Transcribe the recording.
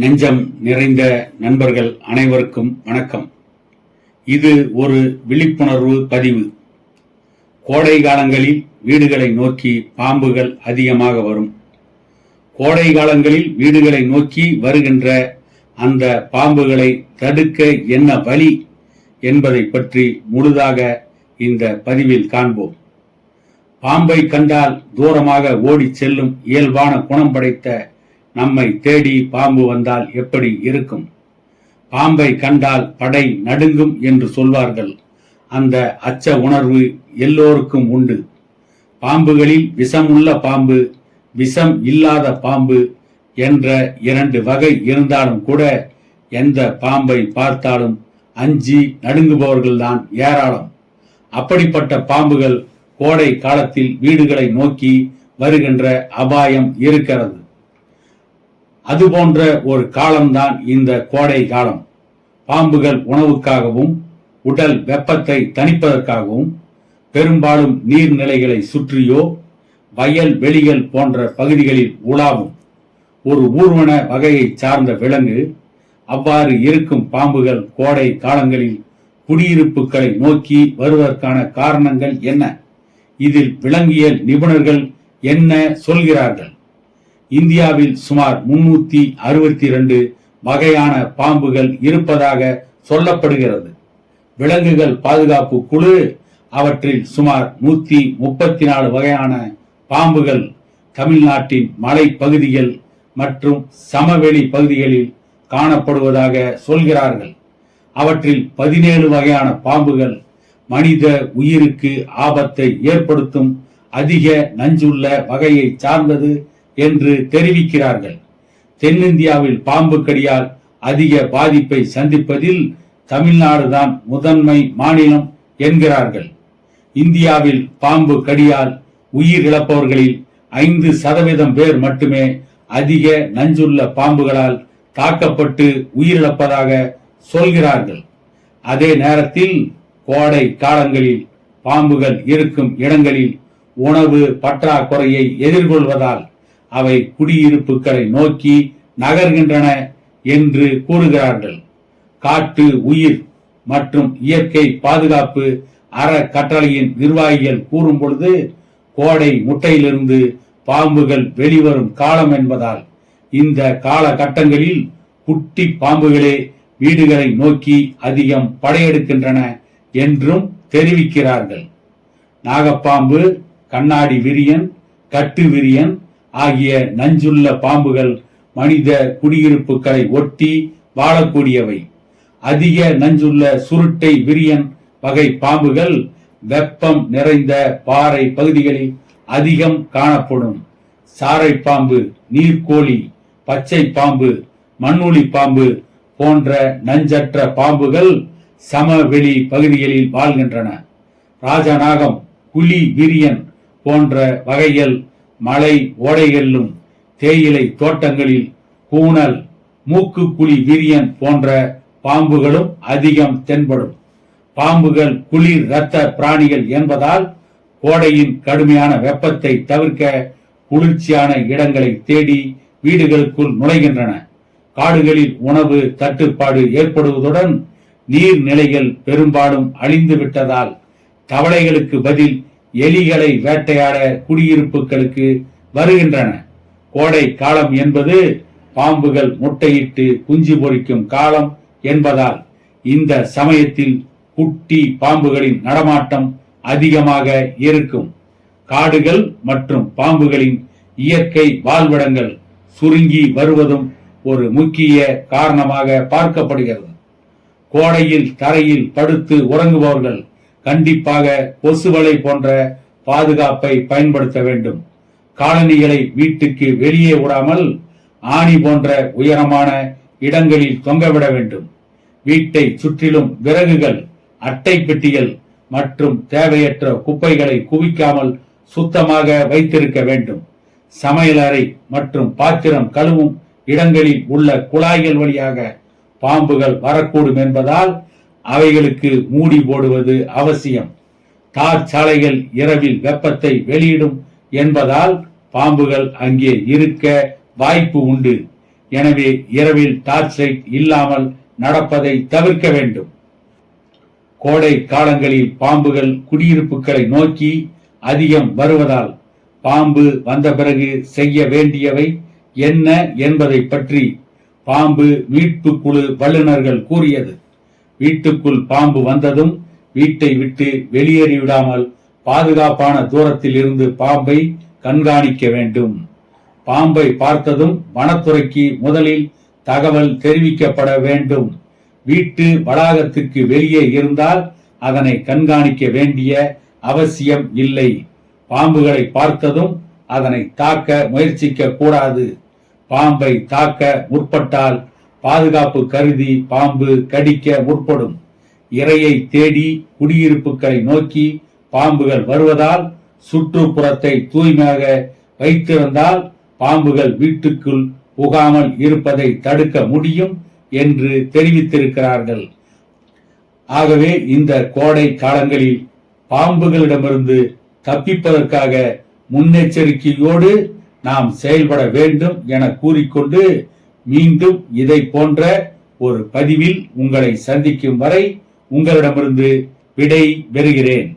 நெஞ்சம் நிறைந்த நண்பர்கள் அனைவருக்கும் வணக்கம். இது ஒரு விழிப்புணர்வு பதிவு. கோடை காலங்களில் வீடுகளை நோக்கி பாம்புகள் அதிகமாக வரும். கோடை காலங்களில் வீடுகளை நோக்கி வருகின்ற அந்த பாம்புகளை தடுக்க என்ன வழி என்பதை பற்றி முழுதாக இந்த பதிவில் காண்போம். பாம்பை கண்டால் தூரமாக ஓடி செல்லும் இயல்பான குணம் படைத்த நம்மை தேடி பாம்பு வந்தால் எப்படி இருக்கும்? பாம்பை கண்டால் படை நடுங்கும் என்று சொல்வார்கள். அந்த அச்ச உணர்வு எல்லோருக்கும் உண்டு. பாம்புகளில் விஷமுள்ள பாம்பு, விஷம் இல்லாத பாம்பு என்ற 2 வகை இருந்தாலும் கூட எந்த பாம்பை பார்த்தாலும் அஞ்சி நடுங்குபவர்கள்தான் ஏராளம். அப்படிப்பட்ட பாம்புகள் கோடை காலத்தில் வீடுகளை நோக்கி வருகின்ற அபாயம் இருக்கிறது. அதுபோன்ற ஒரு காலம்தான் இந்த கோடை காலம். பாம்புகள் உணவுக்காகவும் உடல் வெப்பத்தை தணிப்பதற்காகவும் பெரும்பாலும் நீர்நிலைகளை சுற்றியோ வயல் வெளிகள் போன்ற பகுதிகளில் உலாவும். ஒரு ஊர்வன வகையை சார்ந்த விலங்கு. அவ்வாறு இருக்கும் பாம்புகள் கோடை காலங்களில் குடியிருப்புகளை நோக்கி வருவதற்கான காரணங்கள் என்ன? இதில் விலங்கியல் நிபுணர்கள் என்ன சொல்கிறார்கள்? இந்தியாவில் சுமார் 362 வகையான பாம்புகள் இருப்பதாக சொல்லப்படுகிறது. விலங்குகள் பாதுகாப்பு குழு அவற்றில் சுமார் 134 வகையான பாம்புகள் தமிழ்நாட்டின் மலை பகுதிகள் மற்றும் சமவெளி பகுதிகளில் காணப்படுவதாக சொல்கிறார்கள். அவற்றில் 17 வகையான பாம்புகள் மனித உயிருக்கு ஆபத்தை ஏற்படுத்தும் அதிக நஞ்சுள்ள வகையை சார்ந்தது என்று தெரிவிக்கிறார்கள். தென்னிந்தியாவில் பாம்பு கடியால் அதிக பாதிப்பை சந்திப்பதில் தமிழ்நாடுதான் முதன்மை மாநிலம் என்கிறார்கள். இந்தியாவில் பாம்பு கடியால் உயிர் இழப்பவர்களில் 5% பேர் மட்டுமே அதிக நஞ்சுள்ள பாம்புகளால் தாக்கப்பட்டு உயிரிழப்பதாக சொல்கிறார்கள். அதே நேரத்தில் கோடை காலங்களில் பாம்புகள் இருக்கும் இடங்களில் உணவு பற்றாக்குறையை எதிர்கொள்வதால் அவை குடியிருப்புகளை நோக்கி நகர்கின்றன என்று கூறுகிறார்கள். காட்டு உயிர் மற்றும் இயற்கை பாதுகாப்பு அறக்கட்டளையின் நிர்வாகிகள் கூறும் பொழுது கோடை முட்டையிலிருந்து பாம்புகள் வெளிவரும் காலம் என்பதால் இந்த காலகட்டங்களில் குட்டி பாம்புகளே வீடுகளை நோக்கி அதிகம் படையெடுக்கின்றன என்றும் தெரிவிக்கிறார்கள். நாகப்பாம்பு, கண்ணாடி விரியன், கட்டு விரியன் ஆகிய நஞ்சுள்ள பாம்புகள் மனித குடியிருப்புகளை ஒட்டி வாழக்கூடியவை. அதிக நஞ்சுள்ள சுருட்டை விரியன் வகை பாம்புகள் வெப்பம் நிறைந்த பாறை பகுதிகளில் அதிகம் காணப்படும். சாரை பாம்பு, நீர்க்கோழி, பச்சை பாம்பு, மண்ணுளி பாம்பு போன்ற நஞ்சற்ற பாம்புகள் சமவெளி பகுதிகளில் வாழ்கின்றன. ராஜநாகம், குழி விரியன் போன்ற வகைகள் மலை ஓடைகளிலும் தேயிலை தோட்டங்களில் கூணல், மூக்கு குழி விரியன் போன்ற பாம்புகளும் அதிகம் தென்படும். பாம்புகள் குளிர் இரத்த பிராணிகள் என்பதால் கோடையின் கடுமையான வெப்பத்தை தவிர்க்க குளிர்ச்சியான இடங்களை தேடி வீடுகளுக்குள் நுழைகின்றன. காடுகளில் உணவு தட்டுப்பாடு ஏற்படுவதுடன் நீர்நிலைகள் பெரும்பாலும் அழிந்து விட்டதால் தவளைகளுக்கு பதில் எலிகளை வேட்டையாட குடியிருப்புகளுக்கு வருகின்றன. கோடை காலம் என்பது பாம்புகள் முட்டையிட்டு குஞ்சு பொரிக்கும் காலம் என்பதால் இந்த சமயத்தில் குட்டி பாம்புகளின் நடமாட்டம் அதிகமாக இருக்கும். காடுகள் மற்றும் பாம்புகளின் இயற்கை வாழ்விடங்கள் சுருங்கி வருவதும் ஒரு முக்கிய காரணமாக பார்க்கப்படுகிறது. கோடையில் தரையில் படுத்து உறங்குபவர்கள் கண்டிப்பாக கொசுவலை போன்ற பாதுகாப்பை பயன்படுத்த வேண்டும். காலணிகளை வீட்டுக்கு வெளியே விடாமல் ஆணி போன்ற உயரமான இடங்களில் தொங்கவிட வேண்டும். வீட்டை சுற்றிலும் விறகுகள், அட்டை பெட்டிகள் மற்றும் தேவையற்ற குப்பைகளை குவிக்காமல் சுத்தமாக வைத்திருக்க வேண்டும். சமையலறை மற்றும் பாத்திரம் கழுவும் இடங்களில் உள்ள குழாய்கள் வழியாக பாம்புகள் வரக்கூடும் என்பதால் அவைகளுக்கு மூடி போடுவது அவசியம். தார் சாலைகள் இரவில் வெப்பத்தை வெளியிடும் என்பதால் பாம்புகள் அங்கே இருக்க வாய்ப்பு உண்டு. எனவே இரவில் டார்ச் லைட் இல்லாமல் நடப்பதை தவிர்க்க வேண்டும். கோடை காலங்களில் பாம்புகள் குடியிருப்புகளை நோக்கி அதிகம் வருவதால் பாம்பு வந்த பிறகு செய்ய வேண்டியவை என்ன என்பதை பற்றி பாம்பு மீட்பு குழு வல்லுநர்கள் கூறியது. வீட்டுக்குள் பாம்பு வந்ததும் வீட்டை விட்டு வெளியேறிவிடாமல் பாதுகாப்பான தூரத்தில் இருந்து பாம்பை கண்காணிக்க வேண்டும். பாம்பை பார்த்ததும் வனத்துறைக்கு முதலில் தகவல் தெரிவிக்கப்பட வேண்டும். வீட்டு வளாகத்துக்கு வெளியே இருந்தால் அதனை கண்காணிக்க வேண்டிய அவசியம் இல்லை. பாம்புகளை பார்த்ததும் அதனை தாக்க முயற்சிக்க கூடாது. பாம்பை தாக்க முற்பட்டால் பாதுகாப்பு கருதி பாம்பு கடிக்க முற்படும். இரையை தேடி குடியிருப்புகளை நோக்கி பாம்புகள் வருவதால் சுற்றுப்புறத்தை தூய்மையாக வைத்திருந்தால் பாம்புகள் வீட்டுக்குள் புகாமல் இருப்பதை தடுக்க முடியும் என்று தெரிவித்திருக்கிறார்கள். ஆகவே இந்த கோடை காலங்களில் பாம்புகளிடமிருந்து தப்பிப்பதற்காக முன்னெச்சரிக்கையோடு நாம் செயல்பட வேண்டும் என கூறிக்கொண்டு மீண்டும் இதை போன்ற ஒரு பதிவில் உங்களை சந்திக்கும் வரை உங்களிடமிருந்து விடை பெறுகிறேன்.